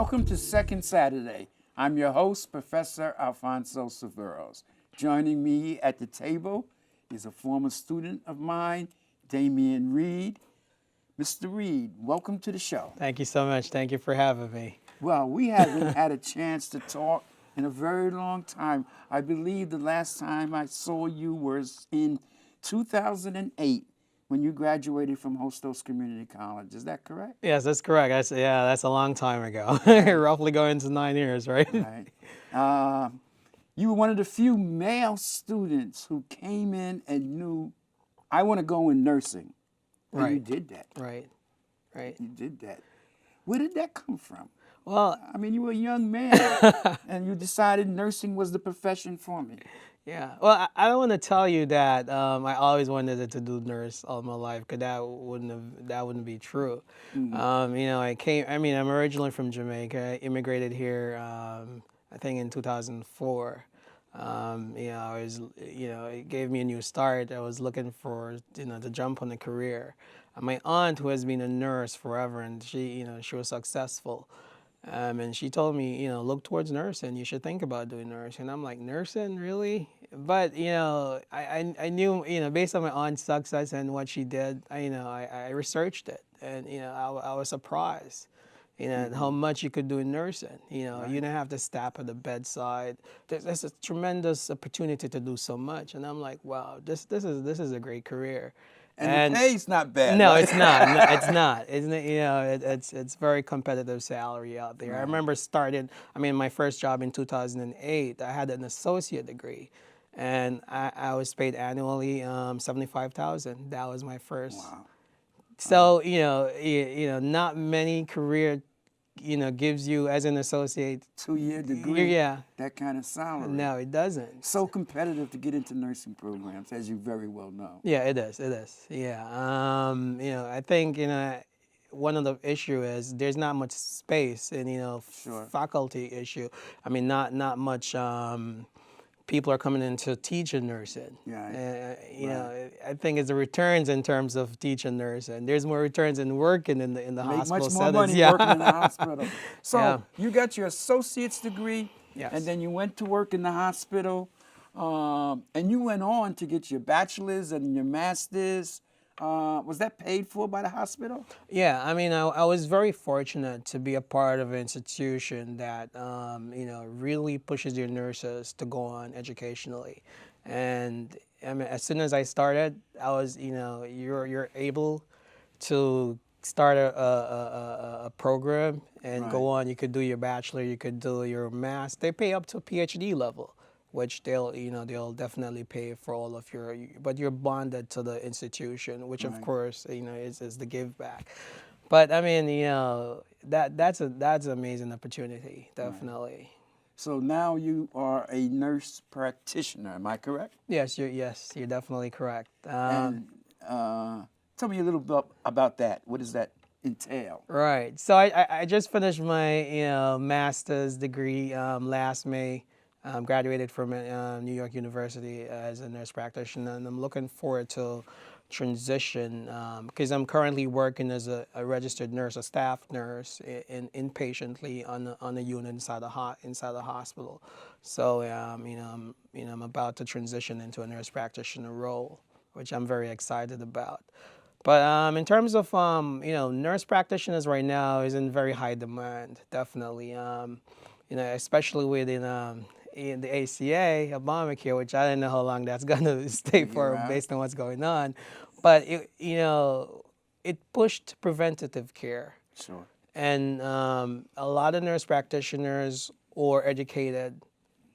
Welcome to Second Saturday. I'm your host, Professor Alfonso Siverls. Joining me at the table is a former student of mine, Damian Reed. Mr. Reed, welcome to the show. Thank you so much. Thank you for having me. Well, we haven't had a chance to talk in a very long time. I believe the last time I saw you was in 2008 when you graduated from Hostos Community College. Is that correct? Yes, that's correct. That's a long time ago. Roughly going to 9 years, right? Right. You were one of the few male students who came in and knew, I want to go in nursing. And Right. you did that. Right. You did that. Where did that come from? Well, I mean, you were a young man, and you decided nursing was the profession for me. yeah. Well, I don't want to tell you that I always wanted to do nurse all my life, because that wouldn't be true. I'm originally from Jamaica. I immigrated here, I think in 2004. It gave me a new start. I was looking for, to jump on a career. My aunt, who has been a nurse forever, and she was successful. And she told me, look towards nursing. You should think about doing nursing. And I'm like, nursing, really? But I knew, based on my aunt's success and what she did, I researched it, and I was surprised, how much you could do in nursing. Right. You don't have to stop at the bedside. There's a tremendous opportunity to do so much. And I'm like, wow, this is a great career. And the pay's not bad. No, right? it's not. No, it's not. It's very competitive salary out there. Right. I remember my first job in 2008. I had an associate degree, and I was paid annually $75,000. That was my first. Wow. So not many career gives you as an associate 2-year degree. Yeah. That kind of salary. No, it doesn't. So competitive to get into nursing programs, as you very well know. Yeah, it is. It is. Yeah. I think one of the issue is there's not much space, and Sure. faculty issue. I mean, not much. People are coming in to teach in nursing. Yeah. I think it's the returns in terms of teaching nursing. There's more returns in working in the Make hospital much more settings. money working in the hospital. So Yeah. you got your associate's degree, Yes. and then you went to work in the hospital, and you went on to get your bachelor's and your master's. Was that paid for by the hospital? Yeah, I was very fortunate to be a part of an institution that, really pushes your nurses to go on educationally. And as soon as I started, I was, you're able to start a program and Right. go on. You could do your bachelor, you could do your master. They pay up to PhD level, which they'll definitely pay for all of but you're bonded to the institution, which of Right. course, is the give back. But that's an amazing opportunity, definitely. So now you are a nurse practitioner, am I correct? Yes, you're definitely correct. And tell me a little bit about that. What does that entail? Right. So I just finished my master's degree last May. Graduated from New York University as a nurse practitioner, and I'm looking forward to transition because I'm currently working as a registered nurse, a staff nurse, inpatiently on a unit inside the hospital. So I'm about to transition into a nurse practitioner role, which I'm very excited about. But in terms of nurse practitioners right now is in very high demand, definitely. Especially within in the ACA, Obamacare, which I don't know how long that's going to stay for Right. based on what's going on. But, it pushed preventative care. Sure. And a lot of nurse practitioners are educated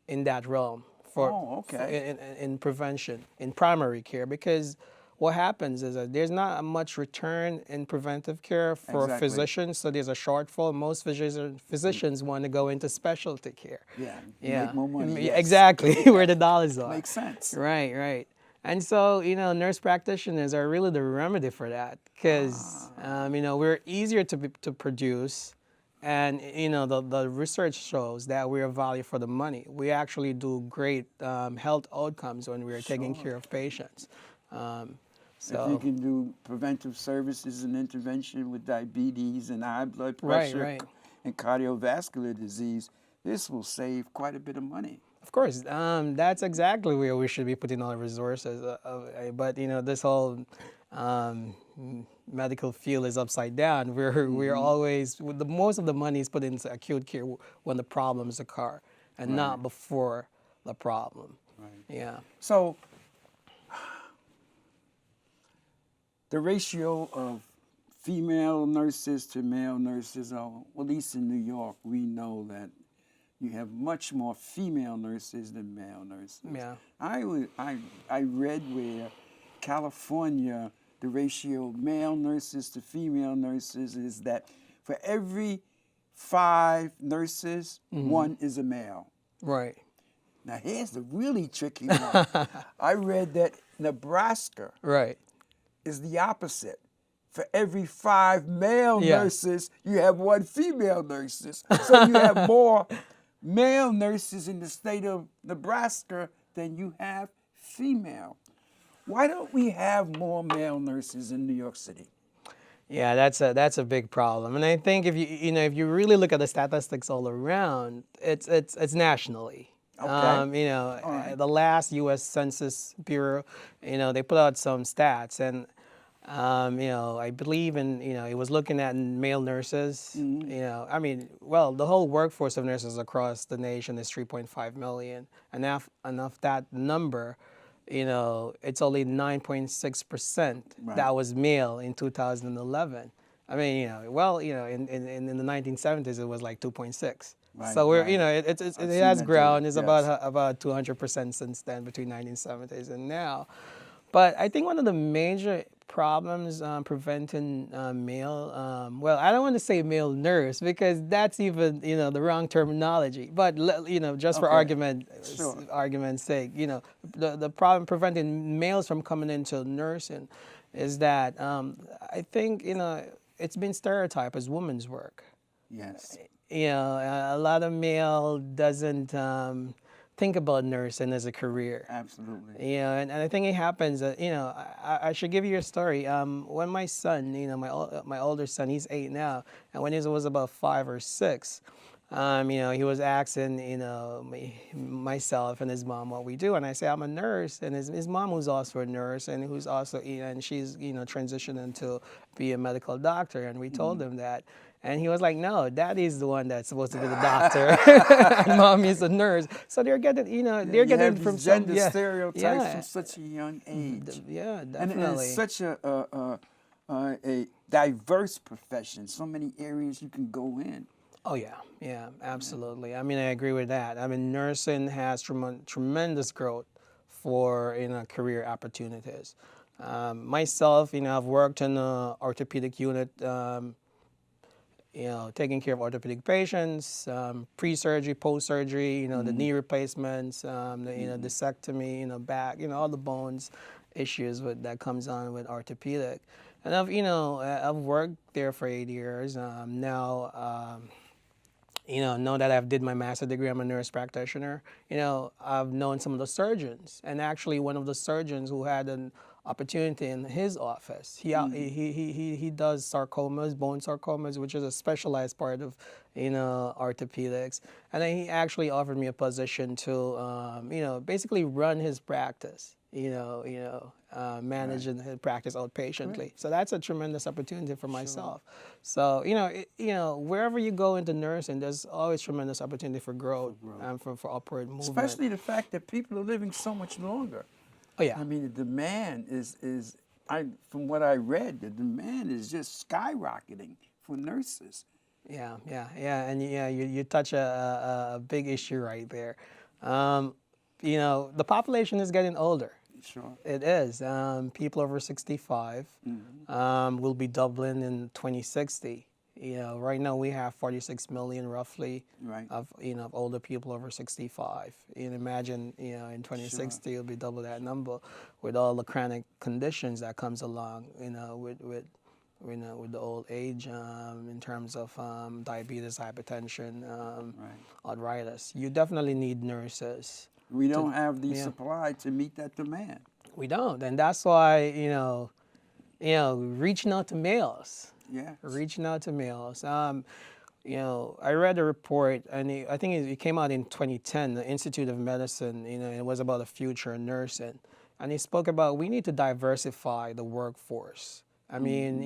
in that realm in prevention, in primary care, because what happens is that there's not much return in preventive care for Exactly. physicians, so there's a shortfall. Most physicians want to go into specialty care. Yeah. Make more money. Yes. Exactly, where the dollars are. Makes sense. Right. And so, nurse practitioners are really the remedy for that, because, we're easier to produce, and, the research shows that we're a value for the money. We actually do great health outcomes when we're taking care of patients. If you can do preventive services and intervention with diabetes and high blood pressure, Right. and cardiovascular disease, this will save quite a bit of money. Of course, that's exactly where we should be putting all the resources. But this whole um, medical field is upside down. We're always the most of the money is put into acute care when the problems occur, and not before the problem. Right. Yeah. So the ratio of female nurses to male nurses, well, at least in New York, we know that you have much more female nurses than male nurses. Yeah. I read where California, the ratio of male nurses to female nurses is that for every 5 nurses, 1 is a male. Right. Now here's the really tricky one. I read that Nebraska Right. is the opposite. For every 5 male nurses, you have 1 female nurses. So you have more male nurses in the state of Nebraska than you have female. Why don't we have more male nurses in New York City? Yeah, that's a big problem, and I think if you really look at the statistics all around, it's nationally. Okay. The last U.S. Census Bureau, they put out some stats, and I believe it was looking at male nurses. The whole workforce of nurses across the nation is 3.5 million, and of that number, it's only 9.6% that was male in 2011. In the 1970s it was like 2.6. Right, So we're, right. it has grown. It's about 200% since then between 1970s and now. But I think one of the major problems preventing male, I don't want to say male nurse because that's even, the wrong terminology. But, just for argument's sake, the problem preventing males from coming into nursing is that I think, it's been stereotyped as women's work. Yes. A lot of male doesn't think about nursing as a career. Absolutely. And I think it happens that, I should give you a story. When my son, my older son, he's 8 now, and when he was about 5 or 6, he was asking, myself and his mom what we do, and I say I'm a nurse, and his mom who's also a nurse and who's also, and she's, transitioning to be a medical doctor, and we told him that. And he was like, no, daddy's the one that's supposed to be the doctor. And mommy's a nurse. So they're getting, they're getting from some gender stereotypes from such a young age. Yeah, And definitely. it's such a diverse profession. So many areas you can go in. Oh, yeah, absolutely. I agree with that. Nursing has tremendous growth for, career opportunities. Myself, I've worked in the orthopedic unit, taking care of orthopedic patients, pre-surgery, post-surgery, the knee replacements, the discectomy, back, all the bones issues that comes on with orthopedic. And I've worked there for 8 years. Now that I've did my master's degree, I'm a nurse practitioner. I've known some of the surgeons, and actually one of the surgeons who had an opportunity in his office. He does sarcomas, bone sarcomas, which is a specialized part of orthopedics. And then he actually offered me a position to basically run his practice. Manage his practice outpatiently. Right. So that's a tremendous opportunity for myself. Sure. So wherever you go into nursing, there's always tremendous opportunity for growth and for upward movement. Especially the fact that people are living so much longer. Oh yeah. The demand is from what I read, the demand is just skyrocketing for nurses. Yeah, and you touch a big issue right there. The population is getting older. Sure. It is. People over 65 will be doubling in 2060. Right now we have 46 million roughly of older people over 65. Imagine in 2060 it'll be double that number with all the chronic conditions that comes along with the old age in terms of diabetes, hypertension, arthritis. You definitely need nurses. We don't have the supply to meet that demand. We don't, and that's why reaching out to males. Yeah. Reaching out to males. I read a report, and I think it came out in 2010, the Institute of Medicine, it was about the future of nursing. And he spoke about we need to diversify the workforce. I mean,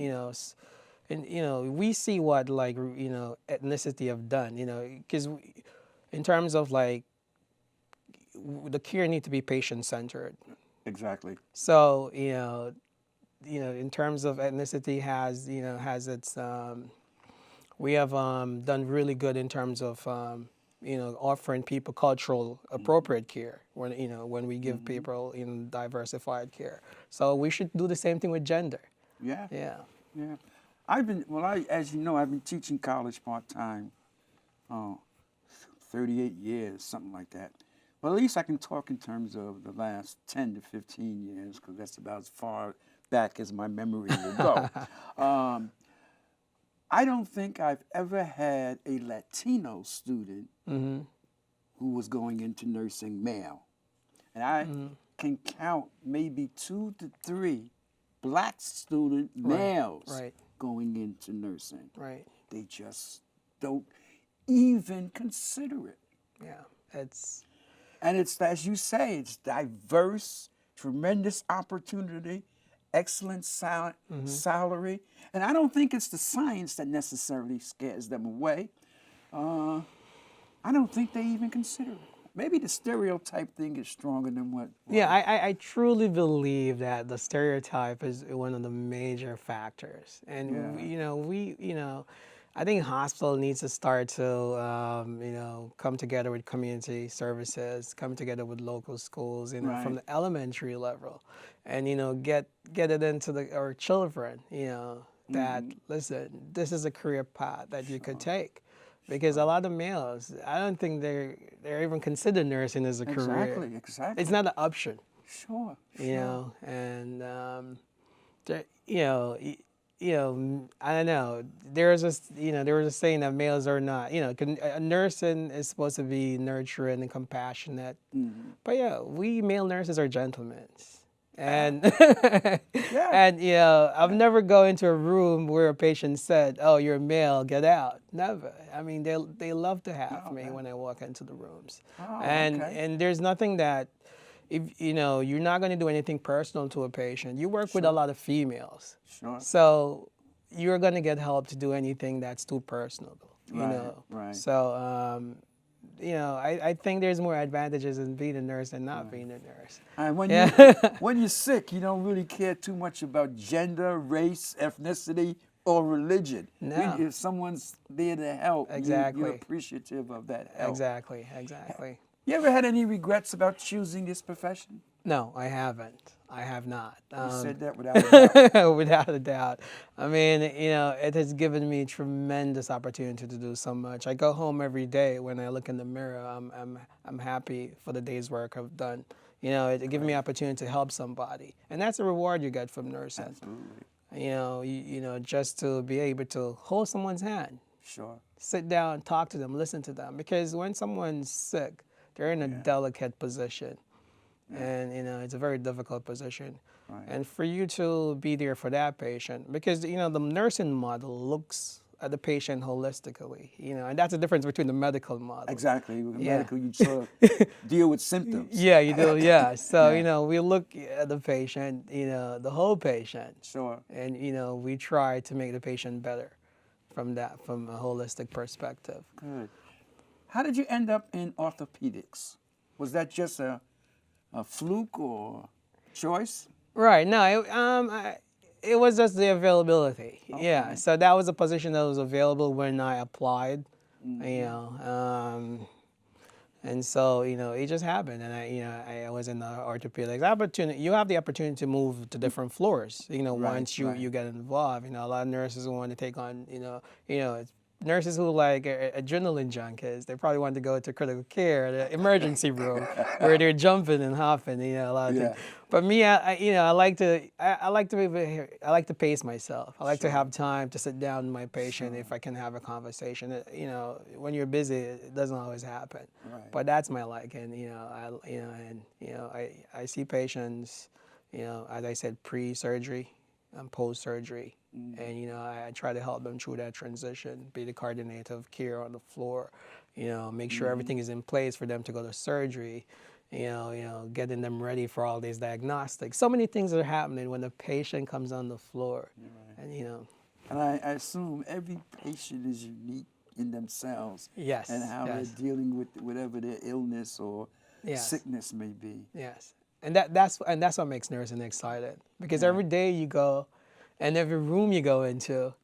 and, we see what, like, ethnicity have done, because in terms of, like, the care need to be patient-centered. Exactly. So, in terms of ethnicity has its we have done really good in terms of offering people cultural appropriate care when we give people diversified care. So we should do the same thing with gender. Yeah. Yeah. Yeah. As you know, I've been teaching college part-time, oh, 38 years, something like that. But at least I can talk in terms of the last 10 to 15 years, because that's about as far back as my memory will go. I don't think I've ever had a Latino student who was going into nursing male. And I can count maybe 2 to 3 black student males Right. going into nursing. Right. They just don't even consider it. Yeah. And it's, as you say, it's diverse, tremendous opportunity, excellent salary. And I don't think it's the science that necessarily scares them away. I don't think they even consider it. Maybe the stereotype thing is stronger than what. Yeah, I truly believe that the stereotype is one of the major factors. And, I think hospital needs to start to, come together with community services, come together with local schools, from the elementary level, and, get it into our children, that, listen, this is a career path that you could take. Because a lot of males, I don't think they're even consider nursing as a career. Exactly. It's not an option. Sure. And I don't know. There was a saying that males are not. Nursing is supposed to be nurturing and compassionate. But yeah, we male nurses are gentlemen. And I've never go into a room where a patient said, "Oh, you're a male, get out." Never. I mean, they love to have me when I walk into the rooms. And there's nothing that, if you're not going to do anything personal to a patient. You work with a lot of females. Sure. So you're going to get help to do anything that's too personal. Right. So I think there's more advantages in being a nurse than not being a nurse. And when you're sick, you don't really care too much about gender, race, ethnicity, or religion. No. If someone's there to help, Exactly. you're appreciative of that help. Exactly. You ever had any regrets about choosing this profession? No, I haven't. I have not. You said that without a doubt. Without a doubt. I mean, it has given me tremendous opportunity to do so much. I go home every day when I look in the mirror. I'm happy for the day's work I've done. It gives me opportunity to help somebody, and that's a reward you get from nursing. Absolutely. Just to be able to hold someone's hand. Sure. Sit down, talk to them, listen to them, because when someone's sick, they're in a delicate position. And it's a very difficult position. Right. And for you to be there for that patient, because the nursing model looks at the patient holistically, and that's the difference between the medical model. Exactly. With medical, you sort of deal with symptoms. Yeah, you do. Yeah. So we look at the patient, the whole patient. Sure. And we try to make the patient better from a holistic perspective. Good. How did you end up in orthopedics? Was that just a fluke or choice? Right. No, it was just the availability. Okay. Yeah. So that was a position that was available when I applied. And so it just happened, and I was in the orthopedics. You have the opportunity to move to different floors. Once you get involved. A lot of nurses want to take on. It's nurses who like adrenaline junkies. They probably want to go to critical care, the emergency room, where they're jumping and hopping. A lot of things. But me, I like to pace myself. I like to have time to sit down with my patient if I can have a conversation. When you're busy, it doesn't always happen. Right. But that's my liking. I see patients, as I said, pre-surgery and post-surgery. And, I try to help them through that transition, be the coordinator of care on the floor, make sure everything is in place for them to go to surgery, getting them ready for all these diagnostics. So many things are happening when the patient comes on the floor. And, And I assume every patient is unique in themselves. Yes. And how Yes. they're dealing with whatever their illness or Yes. sickness may be. Yes. And that's what makes nursing exciting. Because every day you go and every room you go into,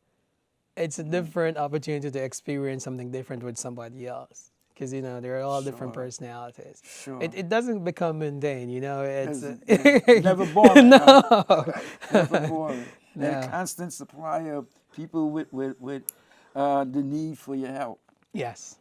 it's a different opportunity to experience something different with somebody else. Because, they're all different Sure. personalities. Sure. It doesn't become mundane, it's It's never boring. no. Huh? Never boring. And No. a constant supply of people with the need for your help. Yes.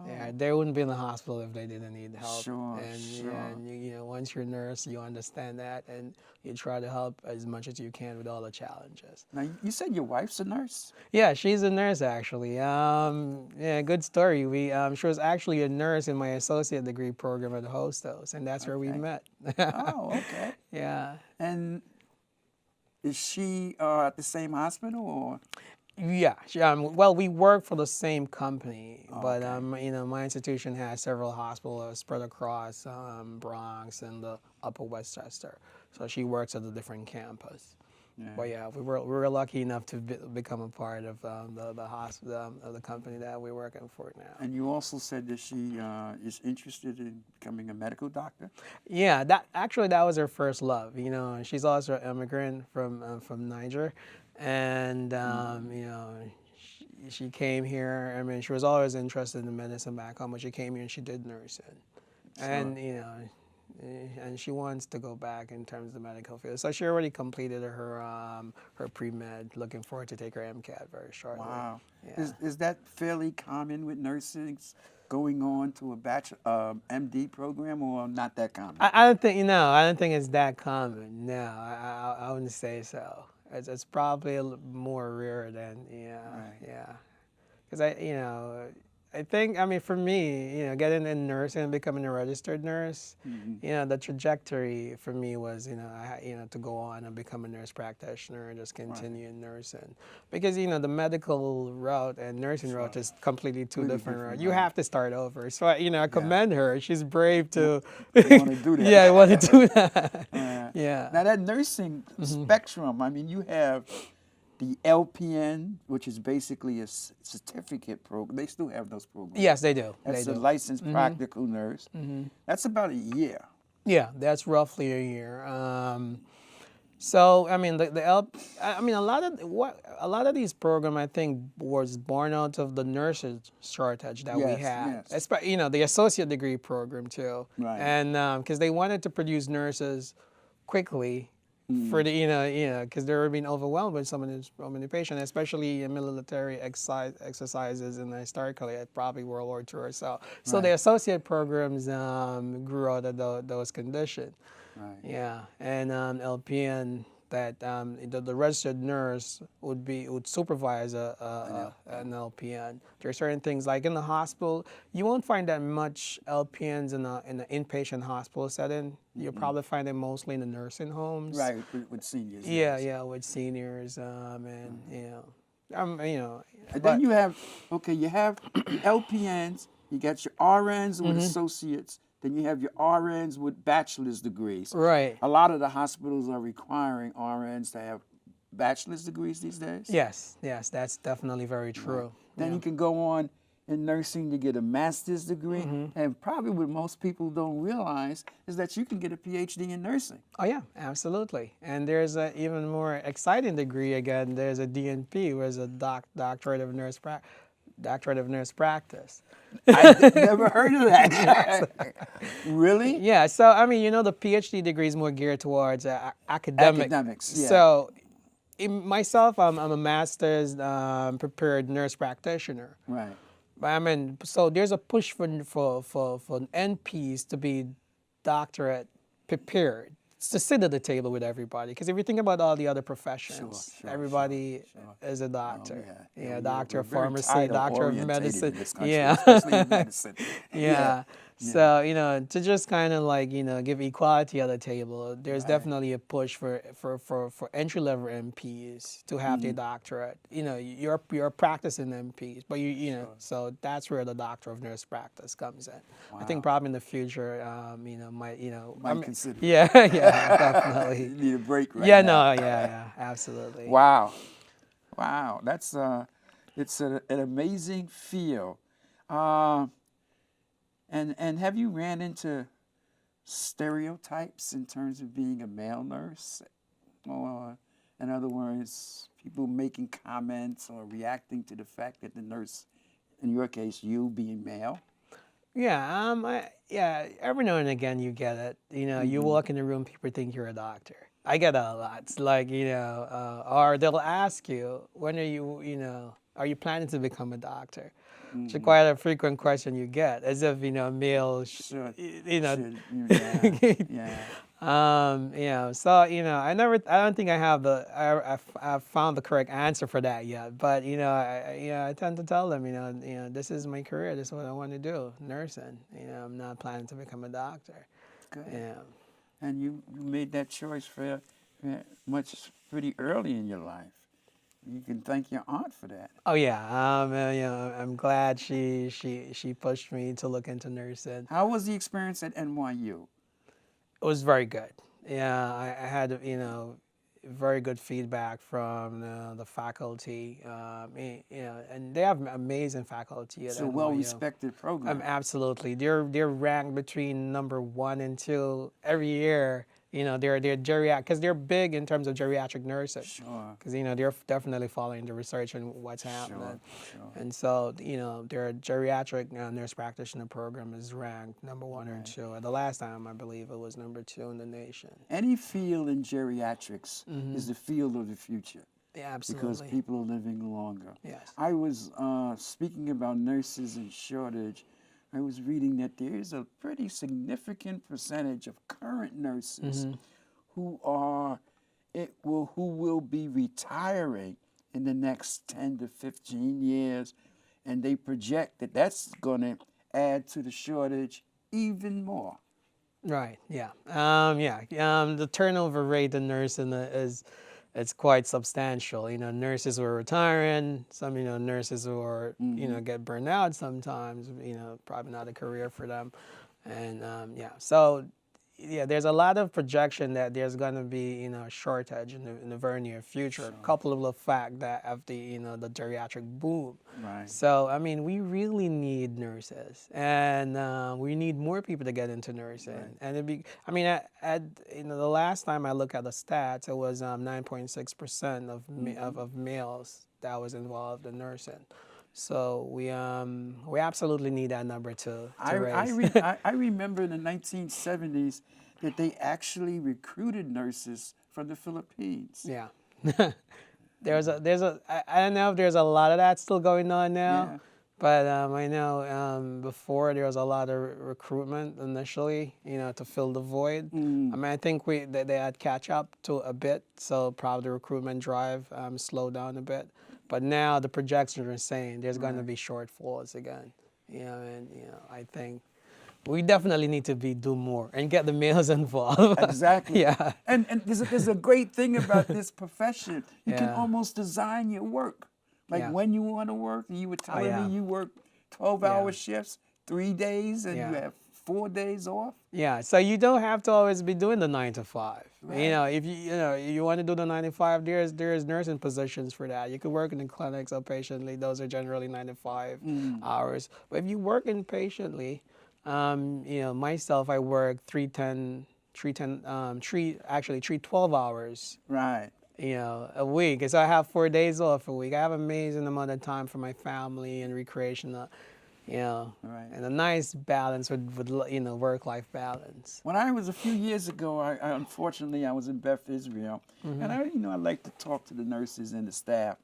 Yeah, they wouldn't be in the hospital if they didn't need help. Sure, And, sure. and once you're a nurse, you understand that, and you try to help as much as you can with all the challenges. Now, you said your wife's a nurse? Yeah, she's a nurse actually. Yeah, good story. She was actually a nurse in my associate degree program at Hostos, and that's where we Okay. met. Oh, okay. Yeah. And is she at the same hospital or? Yeah. Well, we work for the same company, but Okay. my institution has several hospitals spread across Bronx and the Upper Westchester. So she works at a different campus. Yeah. But yeah, we were lucky enough to become a part of the hospital of the company that we're working for now. And you also said that she is interested in becoming a medical doctor? Yeah, that was her first love. She's also an immigrant from Niger, and she came here. I mean, she was always interested in medicine back home, but she came here and she did nursing, and and she wants to go back in terms of the medical field. So she already completed her pre-med. Looking forward to take her MCAT very shortly. Wow. Yeah. Is that fairly common with nurses going on to a MD program, or not that common? I don't think I don't think it's that common. No, I wouldn't say so. It's probably more rare than Right. yeah. Because I think, I mean, for me, getting in nursing and becoming a registered nurse, the trajectory for me was, to go on and become a nurse practitioner and just continue in nursing. Because, the medical route and nursing route is completely two Really different routes. different, You right. have to start over. So, I commend her. She's brave to wanna do that. Yeah, I want to do that. Yeah. Now that nursing spectrum, I mean, you have the LPN, which is basically a certificate program. They still have those programs. Yes, they do. That's They a do. licensed practical nurse. That's about a year. Yeah, that's roughly a year. So I mean, a lot of these programs I think was born out of the nurses shortage that we Yes, had. yes. The associate degree program too, Right. and because they wanted to produce nurses quickly. For the because they were being overwhelmed with so many patients, especially in military exercises and historically, probably World War II or so. So the Right. associate programs grew out of those conditions. Right. Yeah, and LPN that the registered nurse would supervise an LPN. There are certain things like in the hospital, you won't find that much LPNs in an inpatient hospital setting. You'll probably find them mostly in the nursing homes. Right, with seniors. Yeah, yes. yeah, with seniors and And but- then you have LPNs, you got your RNs with associates, then you have your RNs with bachelor's degrees. Right. A lot of the hospitals are requiring RNs to have bachelor's degrees these days. Yes, that's definitely very true. Then you can go on in nursing to get a master's degree. And probably what most people don't realize is that you can get a PhD in nursing. Oh yeah, absolutely. And there's an even more exciting degree again. There's a DNP, where there's a doctorate of nurse practice. I never heard of that. Really? Yeah. So I mean, the PhD degree is more geared towards Academics, yeah. So, myself, I'm a master's prepared nurse practitioner. Right. But I mean, so there's a push for NPs to be doctorate prepared, to sit at the table with everybody. Because if you think about all the other professions, Sure, everybody is a doctor. Yeah, Doctor we're of very pharmacy, doctor of title-orientated medicine. in this country, Yeah. especially in medicine. Yeah. So, to just kind of like, give equality at the table, there's definitely a push for entry-level MPs to have their doctorate. You're practicing MPs, but so that's where the doctor of nurse practice comes in. I think probably in the future, Might consider. yeah, yeah, definitely. You need a break right Yeah, now. no, yeah, absolutely. Wow. Wow. That's it's an amazing field. And have you ran into stereotypes in terms of being a male nurse? Or, in other words, people making comments or reacting to the fact that the nurse, in your case, you being male? Yeah, every now and again you get it. You walk in the room, people think you're a doctor. I get that a lot. It's like, or they'll ask you, when are you planning to become a doctor? It's quite a frequent question you get, as if, males, Should, yeah. So, I don't think I have I've found the correct answer for that yet. But, I tend to tell them, this is my career. This is what I want to do, nursing. I'm not planning to become a doctor. Good. Yeah. And you made that choice pretty early in your life. You can thank your aunt for that. Oh yeah, I'm glad she pushed me to look into nursing. How was the experience at NYU? It was very good. Yeah, I had very good feedback from the faculty. And they have amazing faculty at It's a NYU. well-respected program. Absolutely, they're ranked between number 1 and 2 every year. They're geriatric because they're big in terms of geriatric nursing. Sure. Because they're definitely following the research and what's happening. Sure. And so their geriatric nurse practitioner program is ranked number 1 or 2. And the last time I believe it was number 2 in the nation. Any field in geriatrics is the field of the future. Yeah, absolutely. Because people are living longer. Yes. I was speaking about nurses and shortage. I was reading that there is a pretty significant percentage of current nurses who will be retiring in the next 10 to 15 years, and they project that that's going to add to the shortage even more. Right. Yeah. The turnover rate in nursing it's quite substantial. Nurses who are retiring, some, nurses who are, get burned out sometimes, probably not a career for them. And, so, there's a lot of projection that there's going to be, a shortage in the very near future, Sure. coupled with the fact that of the, the geriatric boom. Right. So, we really need nurses, and we need more people to get into nursing. Right. And the last time I looked at the stats, it was 9.6% of males that was involved in nursing. So we absolutely need that number to raise. I remember in the 1970s that they actually recruited nurses from the Philippines. Yeah. I don't know if there's a lot of that still going on now. Yeah. But I know before there was a lot of recruitment initially, to fill the void. I think they had catch up to a bit, so probably the recruitment drive slowed down a bit. But now the projections are saying there's going to be shortfalls again. I think we definitely need to do more and get the males involved. Exactly. Yeah. And there's a great thing about this profession. You can almost design your work. Like when you want to work, you were telling me you work 12-hour shifts, 3 days, and you have 4 days off. Yeah, so you don't have to always be doing the 9 to 5. Right. If you want to do the 9 to 5, there's nursing positions for that. You could work in the clinics outpatiently; those are generally 9 to 5 hours. But if you work inpatiently, myself, I work three 12 hours. Right. A week. So I have 4 days off a week. I have an amazing amount of time for my family and recreation. Right. And a nice balance with work-life balance. When I was a few years ago, unfortunately I was in Beth Israel, and I like to talk to the nurses and the staff.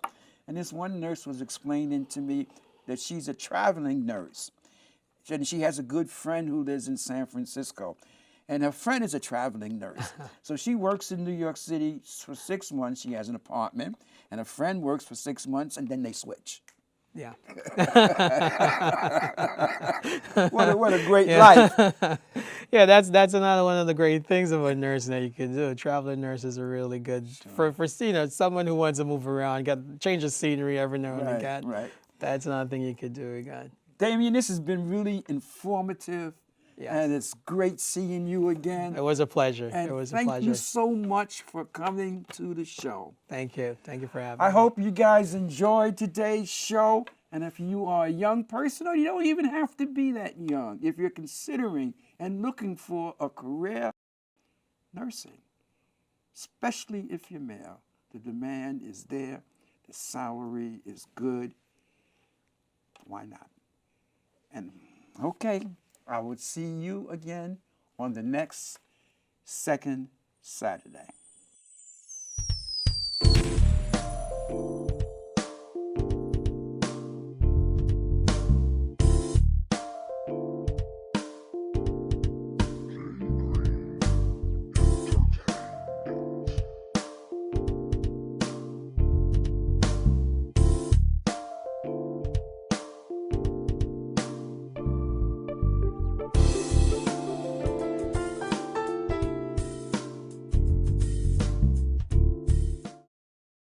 And this one nurse was explaining to me that she's a traveling nurse, and she has a good friend who lives in San Francisco, and her friend is a traveling nurse. So she works in New York City for 6 months. She has an apartment, and a friend works for 6 months, and then they switch. Yeah. What a great Yeah. life. Yeah, that's another one of the great things about nursing that you can do. Traveling nurses are really good for someone who wants to move around, change the scenery every now and Right, again. right. That's another thing you could do again. Damien, this has been really informative, Yes. and it's great seeing you again. It was a pleasure. And It was a thank you pleasure. so much for coming to the show. Thank you. Thank you for having I me. hope you guys enjoyed today's show. And if you are a young person, or you don't even have to be that young, if you're considering and looking for a career, nursing, especially if you're male, the demand is there, the salary is good. Why not? And okay, I will see you again on the next second Saturday.